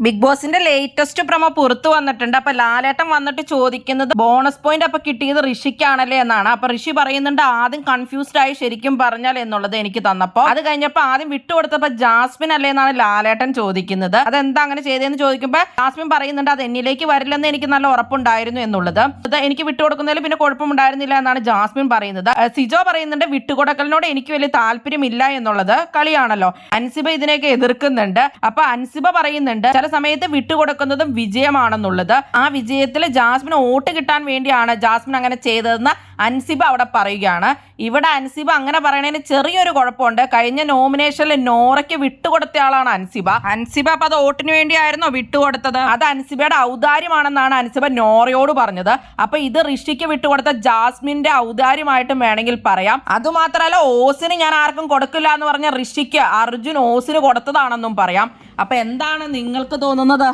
Big ബോസിന്റെ latest promo പുറത്തു വന്നിട്ടുണ്ട്. അപ്പൊ ലാലേട്ടൻ വന്നിട്ട് ചോദിക്കുന്നത് ബോണസ് പോയിന്റ് അപ്പൊ കിട്ടിയത് ഋഷിക്കാണല്ലേ എന്നാണ്. അപ്പൊ ഋഷി പറയുന്നുണ്ട് ആദ്യം കൺഫ്യൂസ്ഡ് ആയി ശരിക്കും പറഞ്ഞാൽ എന്നുള്ളത് എനിക്ക് തന്നപ്പോ, അത് കഴിഞ്ഞപ്പോ ആദ്യം വിട്ടുകൊടുത്തപ്പോ ജാസ്മിൻ അല്ലേ എന്നാണ് ലാലേട്ടൻ ചോദിക്കുന്നത്. അതെന്താ അങ്ങനെ ചെയ്തതെന്ന് ചോദിക്കുമ്പോ ജാസ്മിൻ പറയുന്നുണ്ട് അത് എന്നിലേക്ക് വരില്ലെന്ന് എനിക്ക് നല്ല ഉറപ്പുണ്ടായിരുന്നു എന്നുള്ളത്. എനിക്ക് വിട്ടുകൊടുക്കുന്നതിൽ പിന്നെ കുഴപ്പമുണ്ടായിരുന്നില്ല എന്നാണ് ജാസ്മിൻ പറയുന്നത്. സിജോ പറയുന്നുണ്ട് വിട്ടുകൊടുക്കലിനോട് എനിക്ക് വലിയ താല്പര്യമില്ല എന്നുള്ളത്. കളിയാണല്ലോ. അൻസിബ ഇതിനെയൊക്കെ എതിർക്കുന്നുണ്ട്. അപ്പൊ അൻസിബ പറയുന്നുണ്ട് ചില സമയത്ത് വിട്ടുകൊടുക്കുന്നതും വിജയമാണെന്നുള്ളത്. ആ വിജയത്തിൽ ജാസ്മിന് വോട്ട് കിട്ടാൻ വേണ്ടിയാണ് ജാസ്മിൻ അങ്ങനെ ചെയ്തതെന്ന് അൻസിബ അവിടെ പറയുകയാണ്. ഇവിടെ അൻസിബ അങ്ങനെ പറയണതിന് ചെറിയൊരു കുഴപ്പമുണ്ട്. കഴിഞ്ഞ നോമിനേഷനിൽ നോറയ്ക്ക് വിട്ടുകൊടുത്ത ആളാണ് അൻസിബ അപ്പൊ അത് വോട്ടിന് വേണ്ടിയായിരുന്നോ വിട്ടുകൊടുത്തത്? അത് അൻസിബയുടെ ഔദാര്യമാണെന്നാണ് അൻസിബ നോറയോട് പറഞ്ഞത്. അപ്പൊ ഇത് ഋഷിക്ക് വിട്ടുകൊടുത്ത ജാസ്മിന്റെ ഔദാര്യമായിട്ടും വേണമെങ്കിൽ പറയാം. അതുമാത്രമല്ല ഓസിന് ഞാൻ ആർക്കും കൊടുക്കില്ല എന്ന് പറഞ്ഞ ഋഷിക്ക് അർജുൻ ഓസിന് കൊടുത്തതാണെന്നും പറയാം. അപ്പൊ എന്താണ് നിങ്ങൾക്ക് തോന്നുന്നത്?